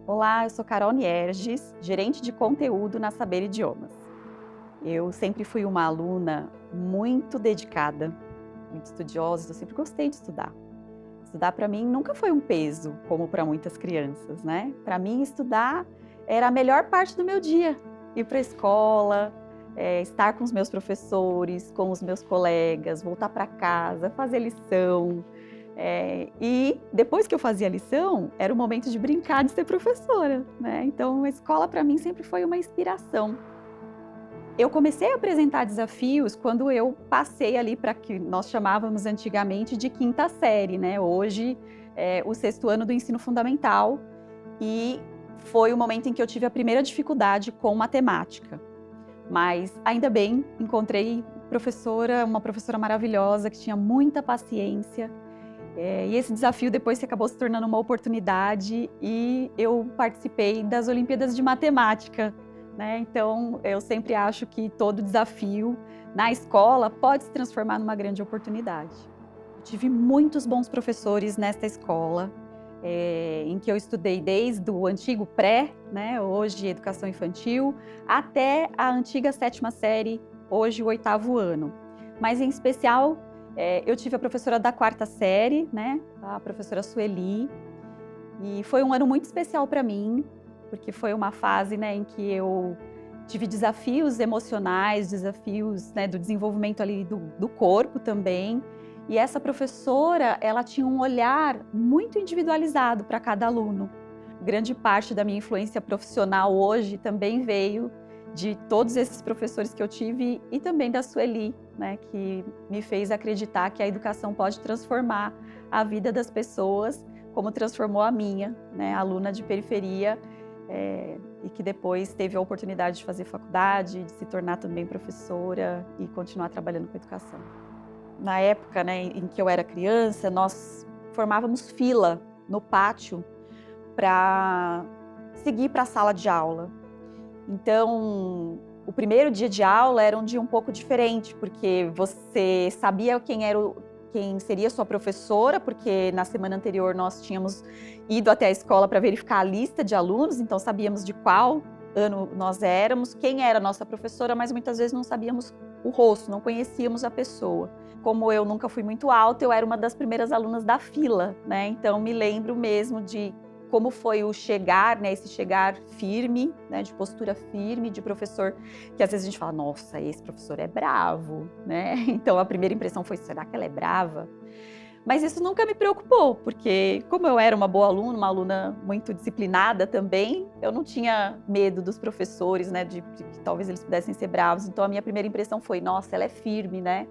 Olá, eu sou Carol Nierges, gerente de conteúdo na Saber Idiomas. Eu sempre fui uma aluna muito dedicada, muito estudiosa, eu sempre gostei de estudar. Estudar para mim nunca foi um peso, como para muitas crianças, né? Para mim, estudar era a melhor parte do meu dia. Ir para a escola, estar com os meus professores, com os meus colegas, voltar para casa, fazer lição. E depois que eu fazia lição, era o momento de brincar de ser professora, né? Então, a escola para mim sempre foi uma inspiração. Eu comecei a apresentar desafios quando eu passei ali para que nós chamávamos antigamente de quinta série, né? Hoje é o sexto ano do ensino fundamental e foi o momento em que eu tive a primeira dificuldade com matemática. Mas ainda bem, encontrei uma professora maravilhosa que tinha muita paciência. E esse desafio depois se acabou se tornando uma oportunidade e eu participei das Olimpíadas de Matemática, né? Então, eu sempre acho que todo desafio na escola pode se transformar numa grande oportunidade. Eu tive muitos bons professores nesta escola, em que eu estudei desde o antigo pré, né? Hoje educação infantil, até a antiga sétima série, hoje o oitavo ano. Mas em especial eu tive a professora da quarta série, né, a professora Sueli, e foi um ano muito especial para mim, porque foi uma fase, né, em que eu tive desafios emocionais, desafios, né, do desenvolvimento ali do corpo também. E essa professora, ela tinha um olhar muito individualizado para cada aluno. Grande parte da minha influência profissional hoje também veio de todos esses professores que eu tive e também da Sueli, né, que me fez acreditar que a educação pode transformar a vida das pessoas, como transformou a minha, né, aluna de periferia, e que depois teve a oportunidade de fazer faculdade, de se tornar também professora e continuar trabalhando com educação. Na época, né, em que eu era criança, nós formávamos fila no pátio para seguir para a sala de aula. Então, o primeiro dia de aula era um dia um pouco diferente, porque você sabia quem seria sua professora, porque na semana anterior nós tínhamos ido até a escola para verificar a lista de alunos, então sabíamos de qual ano nós éramos, quem era a nossa professora, mas muitas vezes não sabíamos o rosto, não conhecíamos a pessoa. Como eu nunca fui muito alta, eu era uma das primeiras alunas da fila, né? Então me lembro mesmo de como foi o chegar, né, esse chegar firme, né, de postura firme, de professor, que às vezes a gente fala, nossa, esse professor é bravo, né? Então a primeira impressão foi, será que ela é brava? Mas isso nunca me preocupou, porque como eu era uma boa aluna, uma aluna muito disciplinada também, eu não tinha medo dos professores, né, de que talvez eles pudessem ser bravos. Então a minha primeira impressão foi, nossa, ela é firme, né?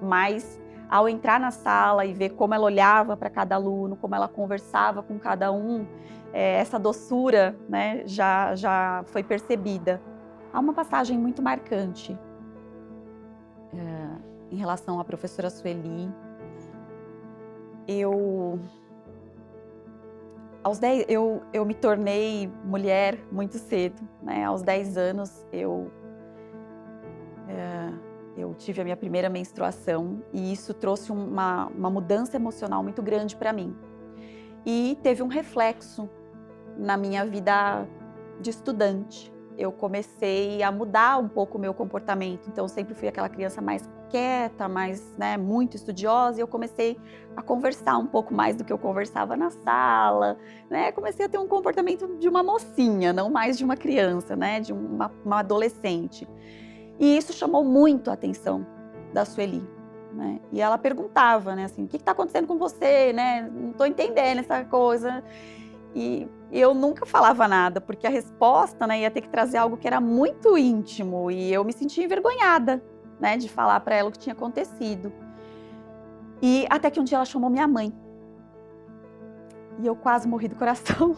Mas ao entrar na sala e ver como ela olhava para cada aluno, como ela conversava com cada um, essa doçura, né, já foi percebida. Há uma passagem muito marcante em relação à professora Sueli. Eu me tornei mulher muito cedo, né? Aos 10 anos eu tive a minha primeira menstruação e isso trouxe uma mudança emocional muito grande para mim. E teve um reflexo na minha vida de estudante. Eu comecei a mudar um pouco o meu comportamento, então eu sempre fui aquela criança mais quieta, mais, né, muito estudiosa, e eu comecei a conversar um pouco mais do que eu conversava na sala, né? Comecei a ter um comportamento de uma mocinha, não mais de uma criança, né, de uma adolescente. E isso chamou muito a atenção da Sueli, né? E ela perguntava, né, assim, o que está acontecendo com você, né? Não estou entendendo essa coisa. E eu nunca falava nada, porque a resposta, né, ia ter que trazer algo que era muito íntimo e eu me sentia envergonhada, né, de falar para ela o que tinha acontecido. E até que um dia ela chamou minha mãe. E eu quase morri do coração,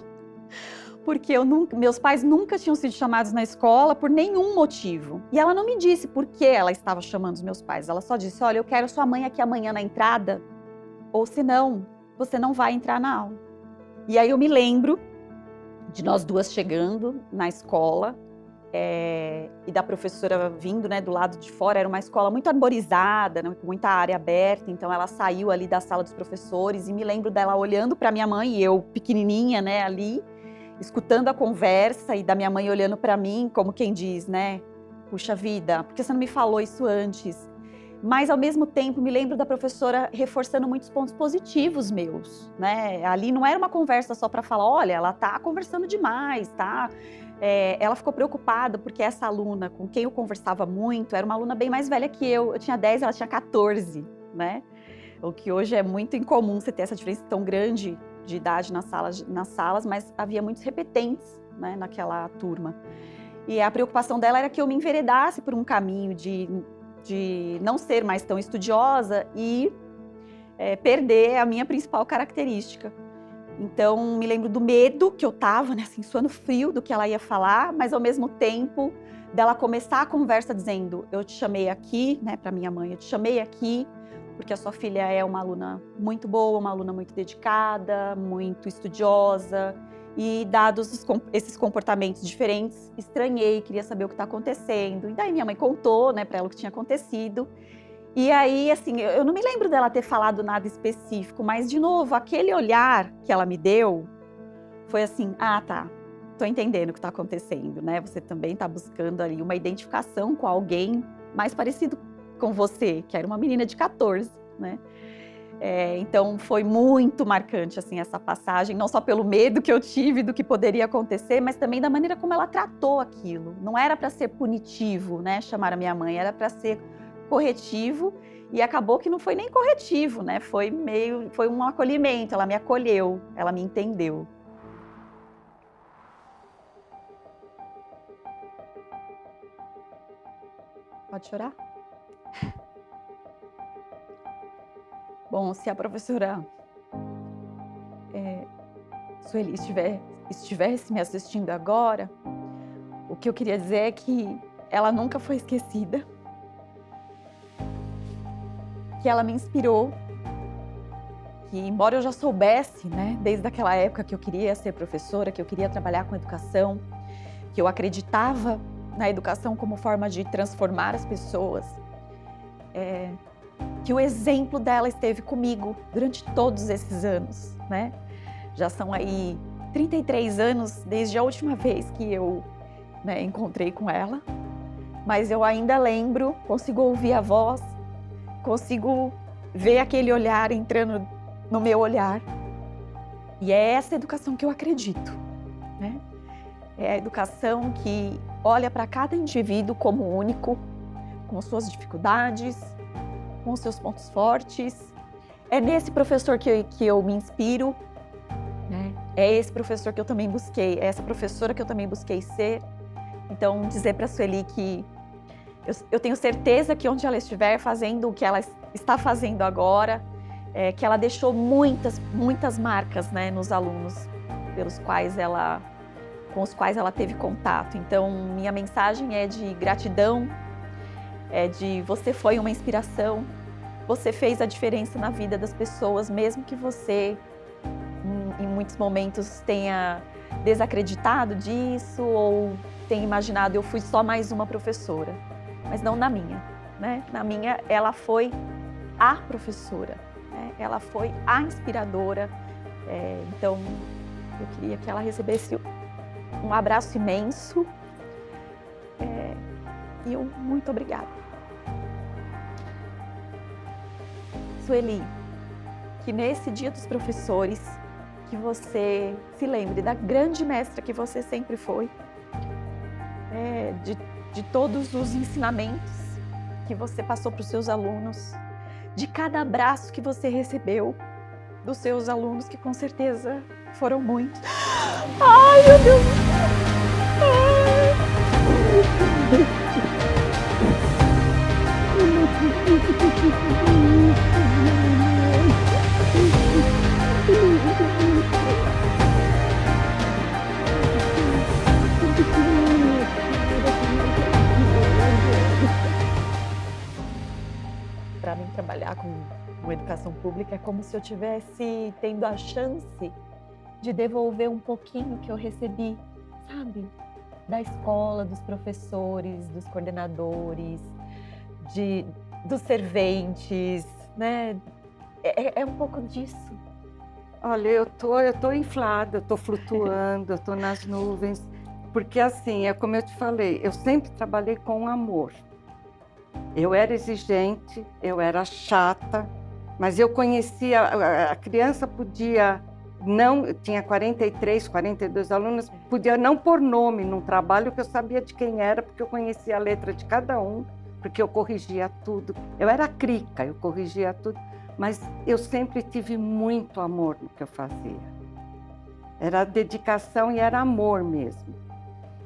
porque meus pais nunca tinham sido chamados na escola por nenhum motivo. E ela não me disse por que ela estava chamando os meus pais. Ela só disse, olha, eu quero sua mãe aqui amanhã na entrada, ou senão você não vai entrar na aula. E aí eu me lembro de nós duas chegando na escola e da professora vindo, né, do lado de fora. Era uma escola muito arborizada, né, com muita área aberta, então ela saiu ali da sala dos professores e me lembro dela olhando para minha mãe e eu pequenininha, né, ali, escutando a conversa e da minha mãe olhando para mim, como quem diz, né? Puxa vida, por que você não me falou isso antes? Mas, ao mesmo tempo, me lembro da professora reforçando muitos pontos positivos meus, né? Ali não era uma conversa só para falar, olha, ela tá conversando demais, tá? Ela ficou preocupada porque essa aluna com quem eu conversava muito era uma aluna bem mais velha que eu. Eu tinha 10, ela tinha 14, né? O que hoje é muito incomum você ter essa diferença tão grande de idade nas salas, mas havia muitos repetentes, né, naquela turma. E a preocupação dela era que eu me enveredasse por um caminho de não ser mais tão estudiosa e perder a minha principal característica. Então, me lembro do medo que eu tava, né, assim, suando frio do que ela ia falar, mas ao mesmo tempo dela começar a conversa dizendo: eu te chamei aqui, né, para minha mãe, eu te chamei aqui porque a sua filha é uma aluna muito boa, uma aluna muito dedicada, muito estudiosa, e dados esses comportamentos diferentes, estranhei, queria saber o que está acontecendo. E daí minha mãe contou, né, para ela o que tinha acontecido. E aí, assim, eu não me lembro dela ter falado nada específico, mas, de novo, aquele olhar que ela me deu foi assim: ah, tá, tô entendendo o que está acontecendo, né? Você também está buscando ali uma identificação com alguém mais parecido com você, que era uma menina de 14, né? Então foi muito marcante, assim, essa passagem, não só pelo medo que eu tive do que poderia acontecer, mas também da maneira como ela tratou aquilo. Não era para ser punitivo, né, chamar a minha mãe, era para ser corretivo, e acabou que não foi nem corretivo, né? Foi um acolhimento, ela me acolheu, ela me entendeu. Pode chorar? Bom, se a professora Sueli estivesse me assistindo agora, o que eu queria dizer é que ela nunca foi esquecida, que ela me inspirou, que embora eu já soubesse, né, desde aquela época que eu queria ser professora, que eu queria trabalhar com educação, que eu acreditava na educação como forma de transformar as pessoas, que o exemplo dela esteve comigo durante todos esses anos, né? Já são aí 33 anos desde a última vez que eu, né, encontrei com ela, mas eu ainda lembro, consigo ouvir a voz, consigo ver aquele olhar entrando no meu olhar. E é essa educação que eu acredito, né? É a educação que olha para cada indivíduo como único, com suas dificuldades, com seus pontos fortes. É nesse professor que eu me inspiro, né? É esse professor que eu também busquei, é essa professora que eu também busquei ser. Então, dizer para a Sueli que eu tenho certeza que onde ela estiver fazendo o que ela está fazendo agora, que ela deixou muitas marcas, né, nos alunos com os quais ela teve contato. Então, minha mensagem é de gratidão, é de você foi uma inspiração, você fez a diferença na vida das pessoas, mesmo que você, em muitos momentos, tenha desacreditado disso ou tenha imaginado eu fui só mais uma professora. Mas não na minha, né? Na minha, ela foi a professora, né? Ela foi a inspiradora. Então, eu queria que ela recebesse um abraço imenso e um muito obrigada. Sueli, que nesse Dia dos Professores, que você se lembre da grande mestra que você sempre foi, de todos os ensinamentos que você passou para os seus alunos, de cada abraço que você recebeu dos seus alunos, que com certeza foram muitos. Ai, meu Deus do Para mim, trabalhar com educação pública é como se eu tivesse tendo a chance de devolver um pouquinho que eu recebi, sabe? Da escola, dos professores, dos coordenadores, dos serventes, né? É um pouco disso. Olha, eu tô inflada, eu tô flutuando, eu tô nas nuvens, porque assim, é como eu te falei, eu sempre trabalhei com amor. Eu era exigente, eu era chata, mas eu conhecia, a criança podia não, eu tinha 43, 42 alunos, podia não pôr nome num trabalho que eu sabia de quem era, porque eu conhecia a letra de cada um, porque eu corrigia tudo. Eu era crica, eu corrigia tudo, mas eu sempre tive muito amor no que eu fazia. Era dedicação e era amor mesmo.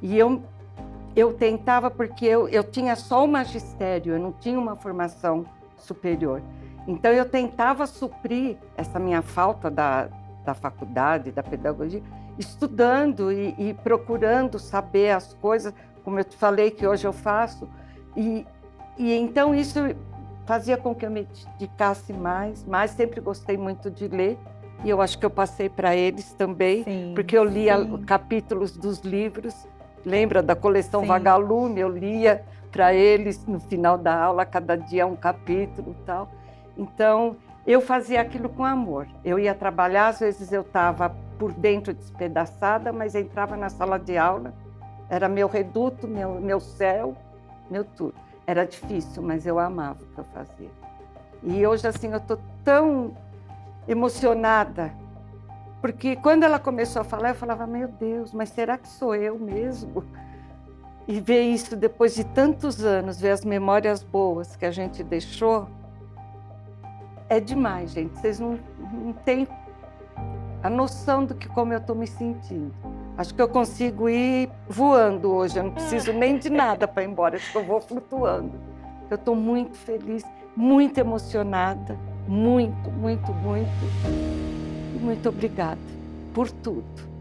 E eu tentava, porque eu tinha só o magistério, eu não tinha uma formação superior. Então, eu tentava suprir essa minha falta da faculdade, da pedagogia, estudando e procurando saber as coisas, como eu te falei que hoje eu faço. E então isso fazia com que eu me dedicasse mais, sempre gostei muito de ler, e eu acho que eu passei para eles também, Sim, porque eu lia sim. capítulos dos livros. Lembra da coleção Sim. Vagalume? Eu lia para eles no final da aula, cada dia um capítulo e tal. Então, eu fazia aquilo com amor. Eu ia trabalhar, às vezes eu estava por dentro despedaçada, mas entrava na sala de aula, era meu reduto, meu céu, meu tudo. Era difícil, mas eu amava o que eu fazia. E hoje, assim, eu estou tão emocionada, porque quando ela começou a falar, eu falava, meu Deus, mas será que sou eu mesmo? E ver isso depois de tantos anos, ver as memórias boas que a gente deixou, é demais, gente. Vocês não têm a noção do que como eu estou me sentindo. Acho que eu consigo ir voando hoje, eu não preciso nem de nada para ir embora, acho que eu vou flutuando. Eu estou muito feliz, muito emocionada, muito, muito, muito. E muito obrigada por tudo.